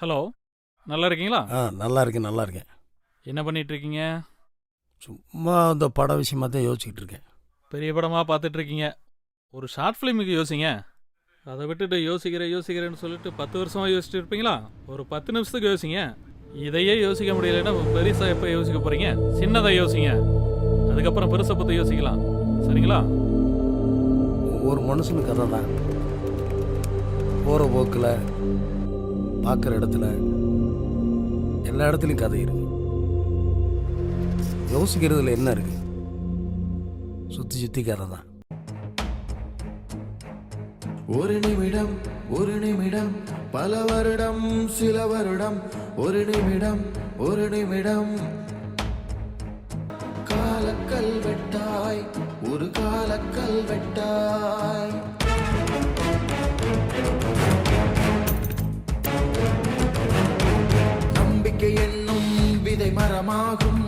Hello, நல்லா இருக்கீங்களா? நல்லா இருக்கேன், நல்லா இருக்கேன். என்ன பண்ணிட்டு இருக்கீங்க? சும்மா இந்த பட விஷயமா தான் யோசிச்சுக்கிட்டு இருக்கேன். பெரிய படமாக பார்த்துட்டு இருக்கீங்க. ஒரு ஷார்ட் ஃபிலிமுக்கு யோசிங்க. அதை விட்டுட்டு யோசிக்கிறேன்னு சொல்லிட்டு 10 வருஷமாக யோசிச்சுட்டு இருப்பீங்களா? ஒரு 10 நிமிஷத்துக்கு யோசிங்க. இதையே யோசிக்க முடியலைன்னா பெருசாக எப்போ யோசிக்க போகிறீங்க? சின்னதை யோசிங்க, அதுக்கப்புறம் பெருசை பற்றி யோசிக்கலாம். சரிங்களா? ஒரு மனுஷனுக்கு கதை தான். போகிற போக்கில் பார்க்குற இடத்துல எல்லா இடத்துலையும் கதை இருக்கு. யோசிக்கிறதுல என்ன இருக்கு? சுற்றி சுற்றி கதை தான். ஒரு நிமிடம் பல வருடம் சில வருடம், ஒரு நிமிடம் காலக்கல் வெட்டாய், ஒரு காலக்கல் வெட்டாய். நம்பிக்கை என்னும் விதை மரமாகும்.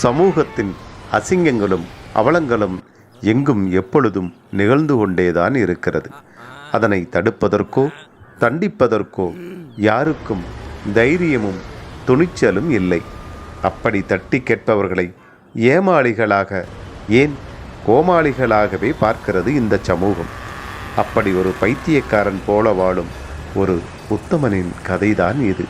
சமூகத்தின் அசிங்கங்களும் அவலங்களும் எங்கும் எப்பொழுதும் நிகழ்ந்து கொண்டேதான் இருக்கிறது. அதனை தடுப்பதற்கோ தண்டிப்பதற்கோ யாருக்கும் தைரியமும் துணிச்சலும் இல்லை. அப்படி தட்டி கேட்பவர்களை ஏமாளிகளாக, ஏன் கோமாளிகளாகவே பார்க்கிறது இந்த சமூகம். அப்படி ஒரு பைத்தியக்காரன் போல வாழும் ஒரு உத்தமனின் கதைதான் இது.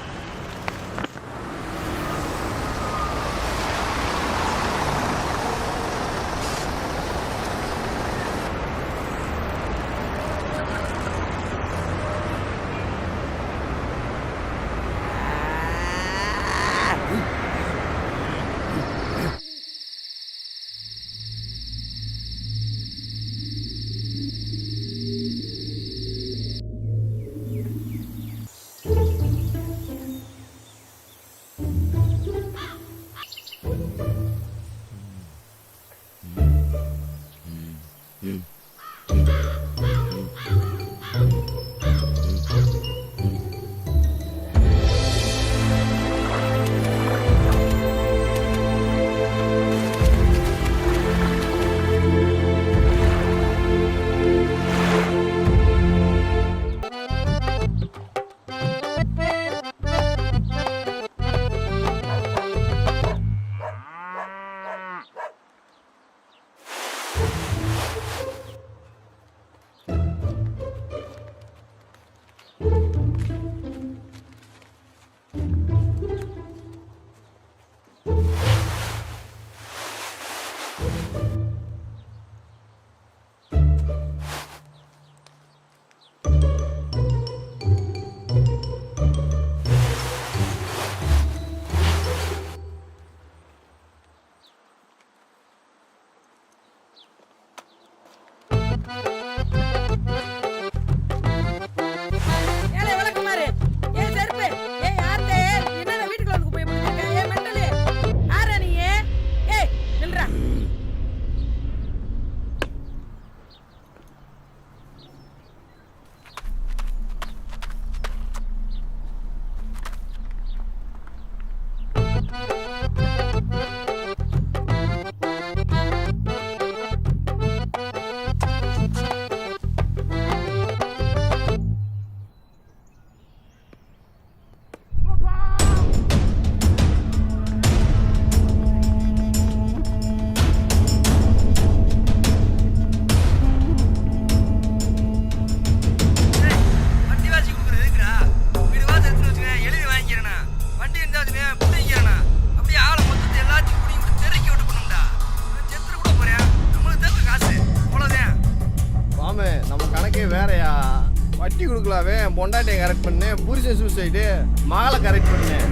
வட்டி கொடுக்கலாவே, பொண்டாட்டியை கரெக்ட் பண்ணேன், புருஷன் சூசைடு, மகளை கரெக்ட் பண்ணேன்,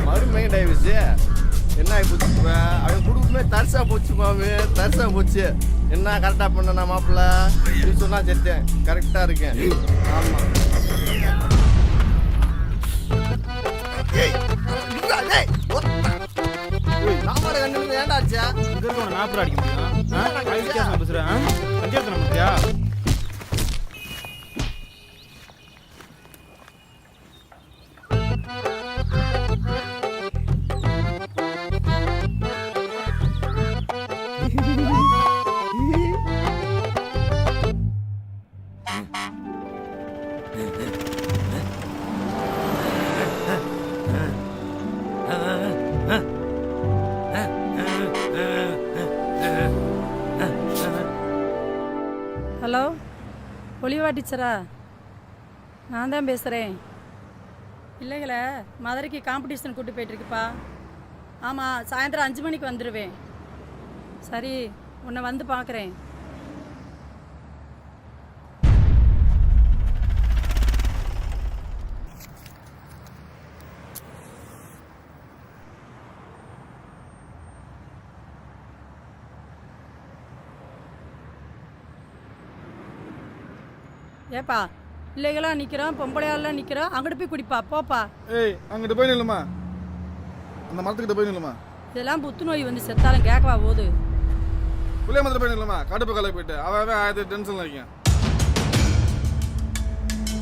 மறுமையும் டைவர்ஸு. என்ன ஆகிப்போச்சு? அவன் குடும்பமே தரிசா போச்சு மாமி, தரிசா போச்சு. என்ன கரெக்டாக பண்ணா மாப்பிள்ள? நீ சொன்னா செத்தேன், கரெக்டாக இருக்கேன். ஆமாம். நாமரை கண்டு ஏண்டாச்சா நாற்பது அடிக்க முடியும். பேசுறேன் பஞ்சாயத்து நம்பியா? ஹலோ ஒளிவா டீச்சரா? நான் தான் பேசுகிறேன். இல்லைங்களே, மதுரைக்கு காம்படிஷன் கூட்டி போயிட்டுருக்குப்பா. ஆமாம், சாயந்தரம் 5 மணிக்கு வந்துடுவேன். சரி, உன்னை வந்து பார்க்குறேன். ஏப்பா, பிள்ளைகளாம் நிற்கிறோம், பொம்பளையாலாம் நிற்கிறோம், அங்கிட்டு போய் குடிப்பா, போப்பா. ஏய், அங்கிட்டு போய் நில்லுமா, அந்த மரத்துக்கிட்ட போய் நில்லுமா. இதெல்லாம் புத்துநோய் வந்து செத்தாலும் கேட்கவா போகுது. புள்ளைய மரத்தில் போய் நில்லுமா, காட்டு காலைக்கு போயிட்டு அவன் ஆயிரத்தி டென்ஷன்ல இருக்கேன்.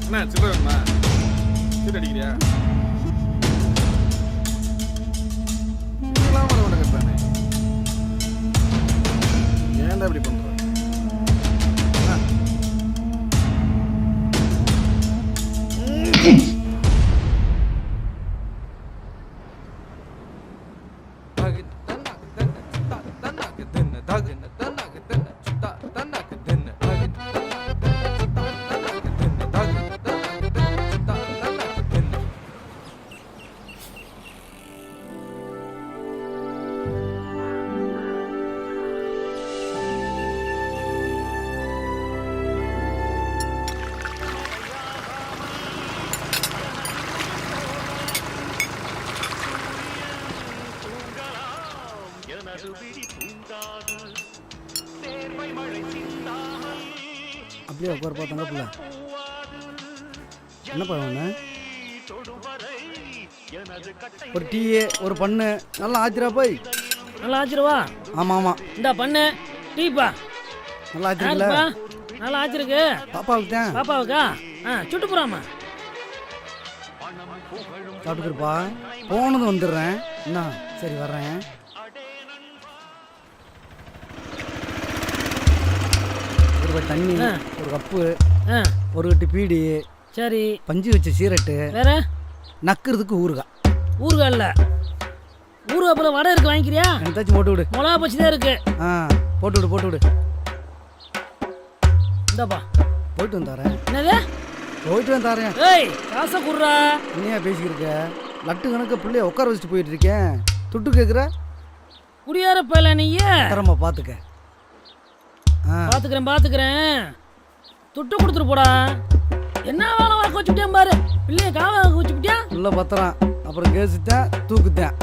என்ன சில்லற வேணுமா? சீட் அடிக்கிறியா? ஏன்டா இப்படி பண்ற? அப்படியே உட்கார பார்த்தாங்க பிள்ளை. என்னப்பா ஒன்று ஒரு டீ ஒரு பண்ணு நல்லா ஆச்சிரா போய். நல்லா ஆச்சிருவா? ஆமாம் ஆமாம், இந்த பண்ணு டீப்பா நல்லா ஆச்சிருக்கல. நல்லா ஆச்சிருக்கு. பாப்பாவுக்கு தான். பாப்பாவுக்கா? சுட்டு போறாமா சாப்பிட்டுருப்பா. போனது வந்துடுறேன். என்ன சரி வர்றேன். ஒரு தண்ணி, ஒரு கப்பு, ஒரு கட்டு பீடி, சரி பஞ்சு வச்ச சீரட்டு, வேற நக்கிறதுக்கு ஊறுகாய். ஊறுகாய் இல்லை, ஊறுகாய் அப்புறம் வடை இருக்கு, வாங்கிக்கிறியா? எனத்தாச்சும் போட்டு விடு. மிளகா பச்சி தான் இருக்கு. போட்டு விடு போட்டு விடு. இந்தாப்பா போயிட்டு வந்தாரேன். என்னது? போயிட்டு வந்தாரேன். ஏய், காசை குடுறா. என்னையா பேசிக்கிருக்க? லட்டு கணக்க பிள்ளைய உட்கார வச்சுட்டு போயிட்டு இருக்கேன். துட்டு கேட்குற? குடியார போயல நீயே. தரமா பார்த்துக்க. பாத்துக்கிறேன். துட்டு கொடுத்துட்டு போடா. என்ன வேலை வாக்க வச்சுட்டேன் பாரு. பிள்ளைய காவ வச்சுக்கிட்டியா? உள்ள பத்திரம், அப்புறம் கேசுத்தேன் தூக்குத்தேன்.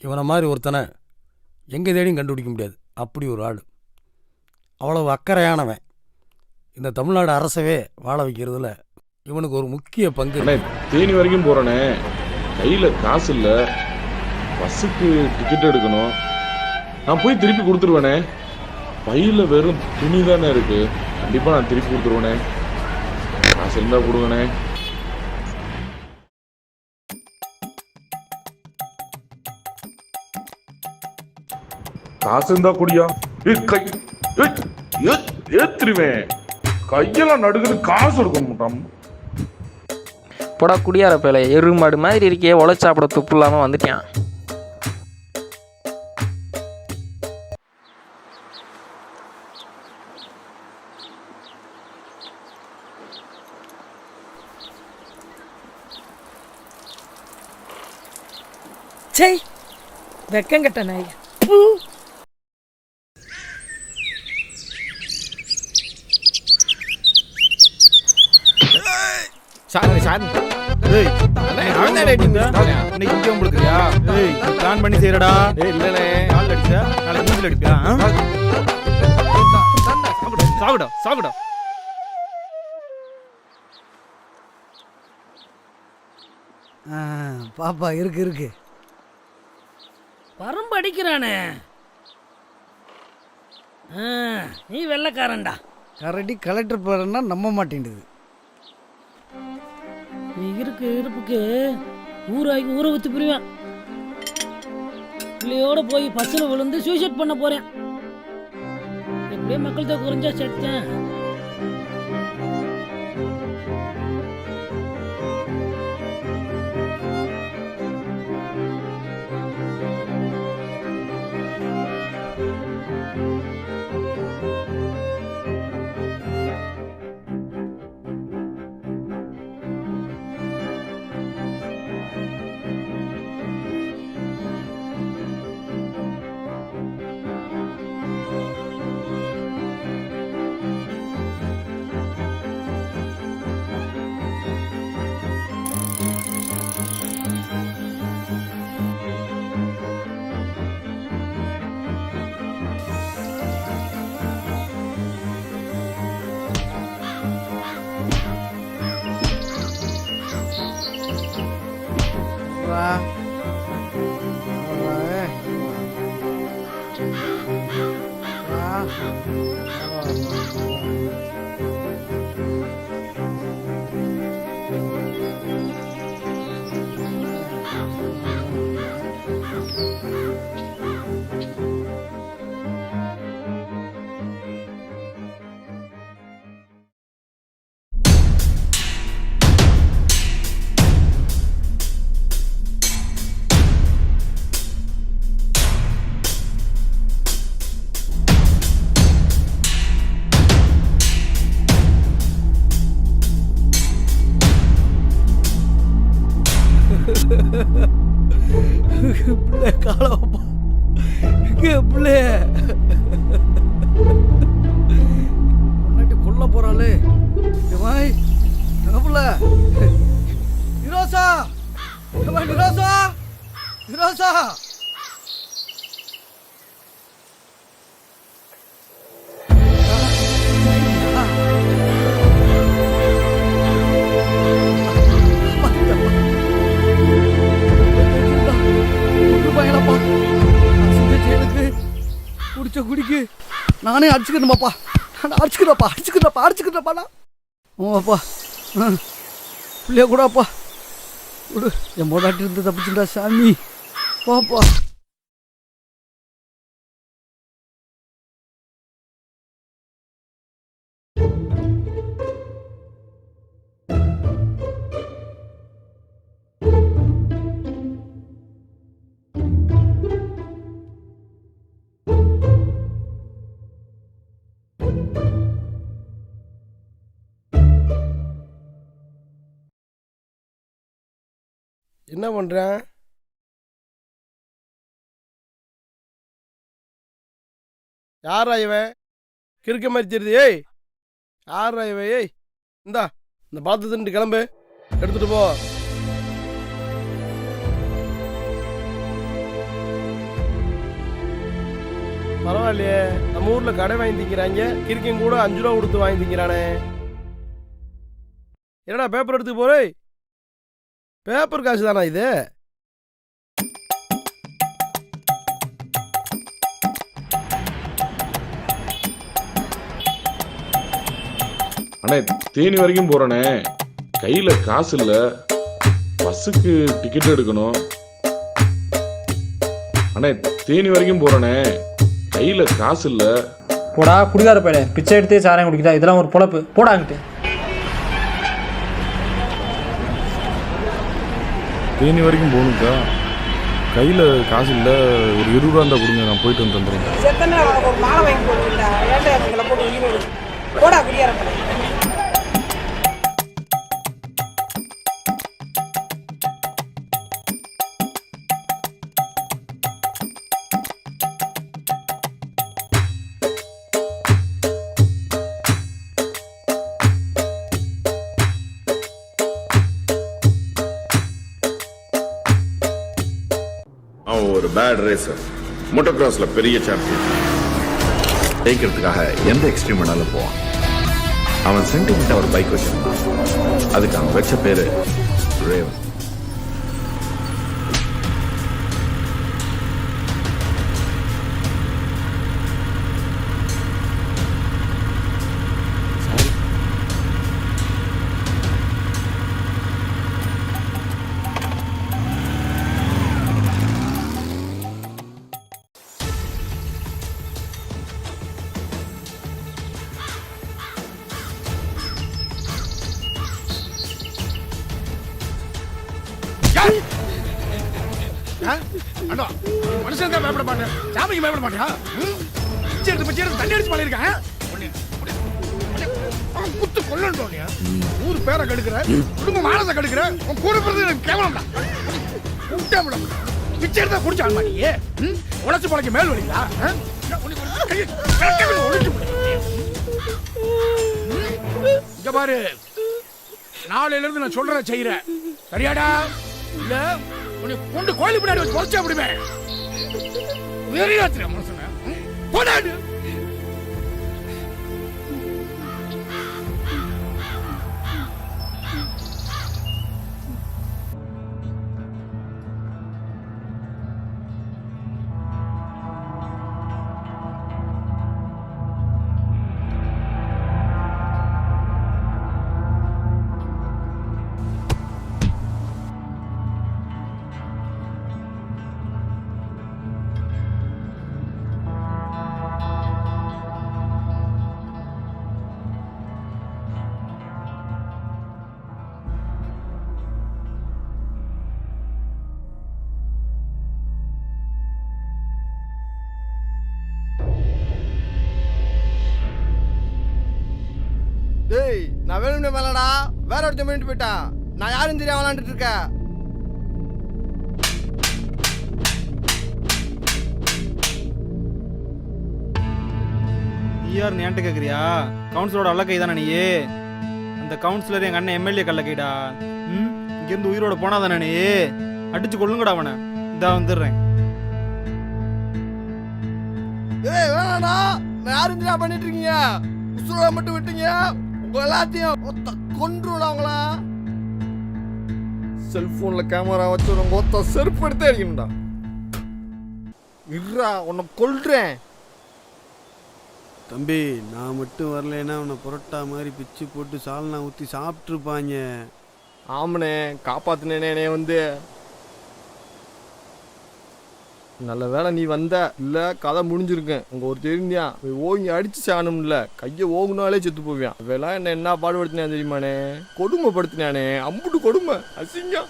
இவனை மாதிரி ஒருத்தனை எங்கே தேடியும் கண்டுபிடிக்க முடியாது. அப்படி ஒரு ஆள், அவ்வளவு அக்கறையானவன். இந்த தமிழ்நாடு அரசவே வாழ வைக்கிறதுல இவனுக்கு ஒரு முக்கிய பங்கு. தேனி வரைக்கும் போகிறேனே, கையில் காசு இல்லை, பஸ்ஸுக்கு டிக்கெட் எடுக்கணும். நான் போய் திருப்பி கொடுத்துருவேனே. பையில் வெறும் துணி தானே இருக்குது, கண்டிப்பாக நான் திருப்பி கொடுத்துருவேனே. காசு இருந்தால் கொடுங்கண்ணே. காசு இருந்தா குடியா? ஏத்துருவேன், கையெல்லாம் நடுக்குது, காசு எடுக்க மாட்டான். போடா குடியார பேல, எருமாடு மாதிரி இருக்கே, உழைச்சாப்பிட துப்பு இல்லாமல் வந்துட்டான். சே, வெக்கங்கட்ட நாய். பிளான் பண்ணி செய்யறடா. இல்லனே, ஆள் அடிச்சா நாளைக்கு மூஞ்சில அடிப்பியா? சாகுடா. பாப்பா இருக்கு. பரம்பு அடிக்கிறானே. நீ வெள்ளக்காரன்டா. கரடி கலெக்டர் போறேன்னா நம்ப மாட்டேங்குது. நீ இருப்புக்கு ஊராகி ஊரை வித்து புரிவேன். பிள்ளையோட போய் பஸ்ஸில் விழுந்து சூசைட் பண்ண போறேன். எப்படியே மக்கள் தொகை குறைஞ்சா செத்தேன். பிள்ளை காலப்பா பிள்ளை பொண்டாட்டி கொல்ல போறாளே ஏமாய் பிள்ளை நிரோசா ஏமாய் நிரோசா நிரோசா குடிச்ச குடிக்கு நானே அடிச்சுக்கணுமாப்பா அடிச்சுக்கிறப்பாடா ஆமாப்பா பிள்ளைய கூடப்பா விடு என் மோடாட்டி இருந்து தப்பிச்சுடா சாமி பாப்பா என்ன பண்ணுறேன்? யாரா இவன்? கிறுக்க மாதிரி தெரியுது. ஏய் யாரா இவன்? ஏய் இந்தா இந்த பாத்து தின்ட்டு கிளம்பு, எடுத்துட்டு போ. பரவாயில்லையே, நம்ம ஊரில் கடை வாங்கி திங்கிறாங்க, கிறுக்கையும் கூட 5 ரூபா கொடுத்து வாங்கி திங்கிறானே. என்னடா பேப்பர் எடுத்து போறே? பேப்பர் காசு தானா இது? அண்ணே தேனி வரைக்கும் போறேனே, கையில காசு இல்ல, பஸ்ஸுக்கு டிக்கெட் எடுக்கணும். அண்ணே தேனி வரைக்கும் போறேனே, கையில காசு இல்ல. போடா குடிகார பையல, பிச்சை எடுத்து சாராயம் குடிக்கிறா, இதெல்லாம் ஒரு பொழப்பு? போடாங்கிட்டு. தேனி வரைக்கும் போகணுக்கா, கையில் காசு இல்லை, ஒரு 20 ரூபா இருந்தால் கொடுங்க, நான் போயிட்டு வந்து தந்துடுறேன். மாலை வாங்கி போடுவீங்களா? ஏன்டா போட்டு போடா குடியார அவன் ஒரு பேட் ரேசர், மோட்டோகிராஸ்ல பெரிய சாம்பியன். ஜெயிக்கிறதுக்காக எந்த எக்ஸ்ட்ரீம் வேணாலும் போவான். அவன் சென்டிமெண்டா ஒரு பைக் வச்சிருந்தான், அதுக்கு அவன் வச்ச பேரு ரேவன். மனுஷன் தான் பயப்பட மாட்டேன், சாமிக்கு பயப்பட மாட்டேன். பிச்சை எடுத்து தண்ணி அடிச்சு பண்ணிருக்கேன். குத்து கொல்லணும், ஊர் பேரை கெடுக்கிற, குடும்ப மானத்தை கெடுக்கிற, உன் கூட பிறகு எனக்கு கேவலம் தான். பிச்சை எடுத்தா குடிச்சான் நீ உழைச்சு பழக்க மேல் வழிங்களா? இங்க பாரு, நாளையில இருந்து நான் சொல்றத செய்யறேன், சரியாடா? இல்ல உன்னை கொண்டு கோயில் பின்னாடி வச்சு பொறிச்சா விடுவேன். வெறியாத்திர மனுஷன போடாடு. டேய், நான் வேணும்னே மேலடா வேற ஒருத்தன் பண்ணிட்டு போயிட்டான். நான் யாரும் தெரியாம விளாண்டுட்டு இருக்கேன். யார் ஏன்ட்டு கேட்குறியா? கவுன்சிலரோட அல்ல கை தானே நீ? அந்த கவுன்சிலர் எங்கள் அண்ணன் எம்எல்ஏ கல்ல கைடா. இங்கேருந்து உயிரோட போனா தானே நீ? அடிச்சு கொள்ளுங்கடா அவனை. இதா வந்துடுறேன். ஏய் வேணாடா, யாருங்கடா பண்ணிட்டு இருக்கீங்க? உசுரோட மட்டும் விட்டீங்க, உங்க எல்லாத்தையும் கொன்றுடா அவங்களா. செல்போன்ல கேமரா வச்சு உங்க ஒத்த செருப்பு எடுத்தே அடிக்கணும்டா. இருடா, உன்னை கொல்றேன். தம்பி, நான் மட்டும் வரலைன்னா உன்னை புரோட்டா மாதிரி பிச்சு போட்டு சால்னா ஊற்றி சாப்பிட்ருப்பாங்க. ஆமனே, காப்பாத்துனேனே என்னைய வந்து. நல்ல வேலை நீ வந்த, இல்லை கதை முடிஞ்சிருக்கேன். உங்க ஒரு தெரிஞ்சியா ஓங்கி அடிச்சு சாணும்ல, கையை ஓகுனாலே செத்து போவியான். இவெல்லாம் என்ன பாடுபடுத்தினா தெரியுமானே? கொடுமைப்படுத்தினானே, அம்புட்டு கொடுமை, அசிங்கம்.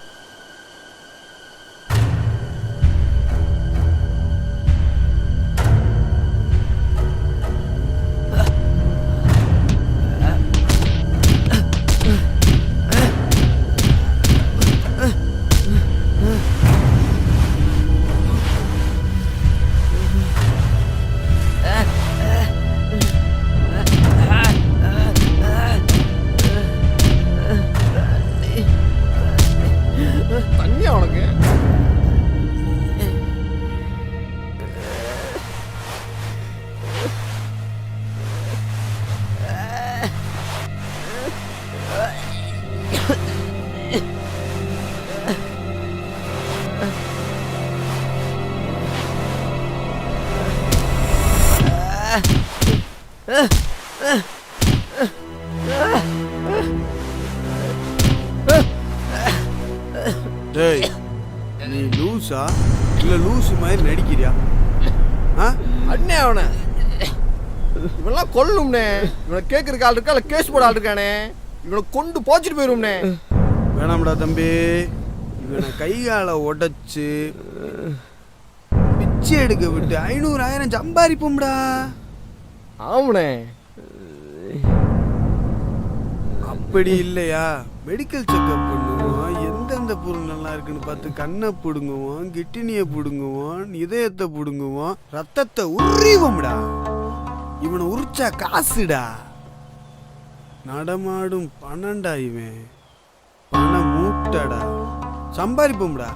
தண்ணியா உனக்கு? டேய், நீ லூஸா இல்லை லூஸு மாதிரி நடிக்கிறியா? அண்ணே அவனை இவெல்லாம் கொல்லும்னே. இவனை கேட்கறக்கு ஆள் இருக்கா, இல்லை கேஸ் போட ஆள் இருக்கானே? இவனை கொண்டு போச்சுட்டு போயிருவோம்னே. வேணாம்டா தம்பி, இவனை கை காலை உடைச்சு பிச்சை எடுக்க விட்டு 500,000 சம்பாதிப்போம்டா. ஆமாண்ணே. அப்படி இல்லையா, மெடிக்கல் செக்அப் பண்ணுவோம், எந்தெந்த பொருள் நல்லா இருக்குன்னு பார்த்து கண்ணை பிடுங்குவோம், கிட்னியை பிடுங்குவோம், இதயத்தை பிடுங்குவோம், ரத்தத்தை உரிவோம்டா. இவனை உரிச்சா காசுடா. நடமாடும் பணம்டா இவன், பண மூட்டடா. சம்பாதிப்போம்டா.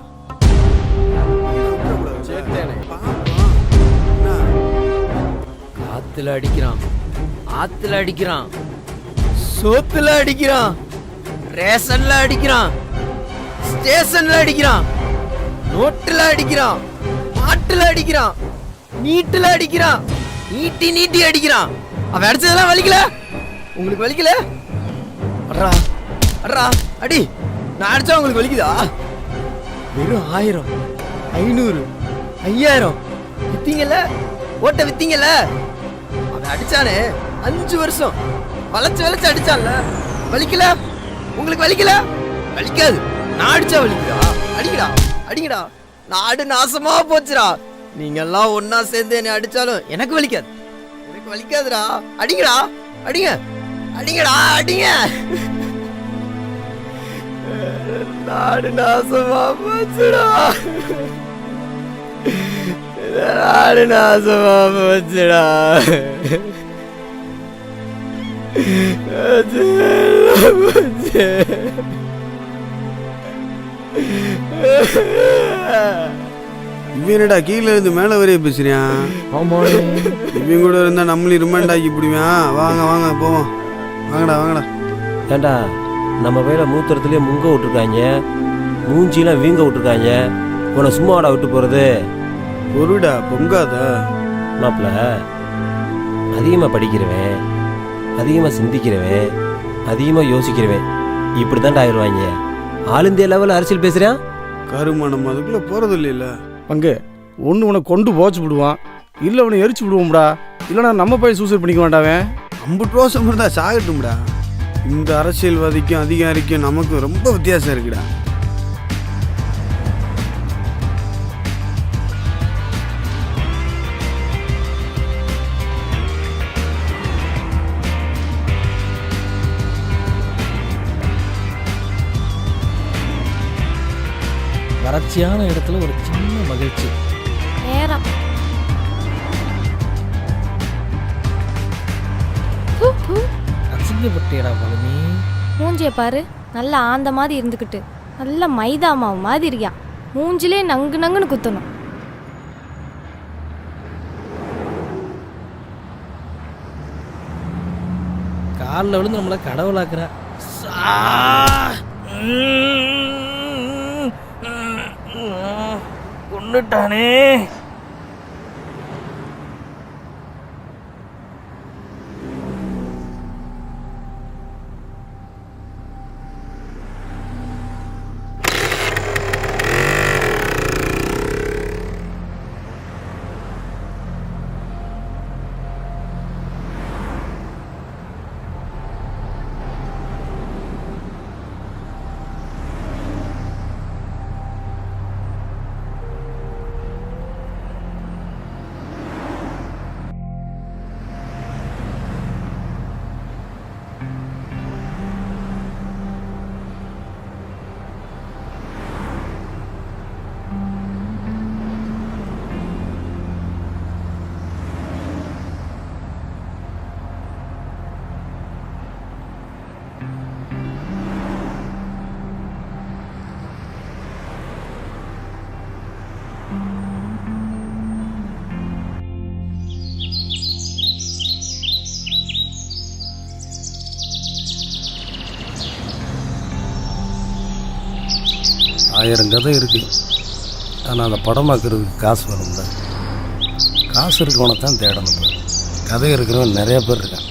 ஆத்துல அடிக்கிறான், ஆத்துல அடிக்கிறான், சோத்துல அடிக்கிறான், ரேஷன்ல அடிக்கிறான், ஸ்டேஷன்ல அடிக்கிறான், நோட்டுல அடிக்கிறான், மாட்டுல அடிக்கிறான், நீட்டுல அடிக்கிறான், நீட்டி நீட்டி அடிக்கிறான். அவன் அடிச்சதெல்லாம் வலிக்கல? உங்களுக்கு வலிக்கல? அட்ரா அட்ரா அடி. நான் அடிச்சா உங்களுக்கு வலிக்குதா? வெறும் 1000, 500, 5000 வித்தீங்கல்ல, ஓட்ட வித்தீங்கல்ல. அவன் அடிச்சானே 5 வருஷம் வளைச்சு வளைச்சு அடிச்சான்ல, வலிக்கல? உங்களுக்கு வலிக்கல? வலிக்காது. நான் அடிச்சா வலிக்குதா? அடிக்கடா அடிங்கடா. நாடு நாசமா போச்சுடா. நீங்க எல்லாம் ஒன்னா சேர்ந்து என்னை அடிச்சாலும் எனக்கு வலிக்காது, எனக்கு வலிக்காதுடா. அடிங்கடா அடிங்க அடிங்கடா அடிங்க. நாடு நாசமா போச்சுடா, நாடு நாசமா போச்சுடா. இவனடா கீழே இருந்து மேலே வரைய பேசுறியான்? இவன் கூட இருந்தா நம்மளையும் ரிமைண்ட் ஆக்கி பிடிவான். வாங்க வாங்க போவோம், வாங்கடா வாங்கடா. ஏண்டா, நம்ம வேலை மூத்திரத்துலேயே முங்க விட்டுருக்காங்க, மூஞ்சிலாம் வீங்க விட்டுருக்காங்க. உன்னை சும்மாடா விட்டு போகிறது? பொருடா பொங்காத மாப்பிள்ள. அதிகமாக படிக்கிறவன், அதிகமாக சிந்திக்கிறவன், அதிகமாக யோசிக்கிறவன் இப்படி தான்டா ஆயிடுவாங்க. ஆல் இந்தியா லெவலில் அரசியல் பேசுகிறேன். கருமணம் அதுக்குள்ளே போகிறது இல்லைல்ல. அங்கே ஒன்று உனக்கு கொண்டு போச்சு விடுவான், இல்லை உன்னை எரிச்சு விடுவோம்டா. இல்லைனா நம்ம போய் சூசைட் பண்ணிக்க மாட்டாவேன். 50 ரோசம் இருந்தா சாகட்டும்டா. இந்த அரசியல்வாதிக்கும் அதிகாரிக்கும் நமக்கும் ரொம்ப வித்தியாசம் இருக்குடா. வறட்சியான இடத்துல ஒரு சின்ன மகிழ்ச்சி. அசிங்கப்பட்டியடா பழனி. மூஞ்சிய பாரு, நல்லா ஆந்த மாதிரி இருந்துக்கிட்டு நல்லா மைதா மாவு மாதிரி இருக்கியா. மூஞ்சிலே நங்கு நங்குன்னு குத்தணும். காலில் விழுந்து நம்மளை கடவுளாக்குற. கொண்டுட்டானே. ஆயிரம் கதை இருக்குது, ஆனால் அதை படமாக்குறதுக்கு காசு வேணும்ல. காசு இருக்கவனை தான் தேடணும். கதை இருக்கிறவன் நிறைய பேர் இருக்கான்.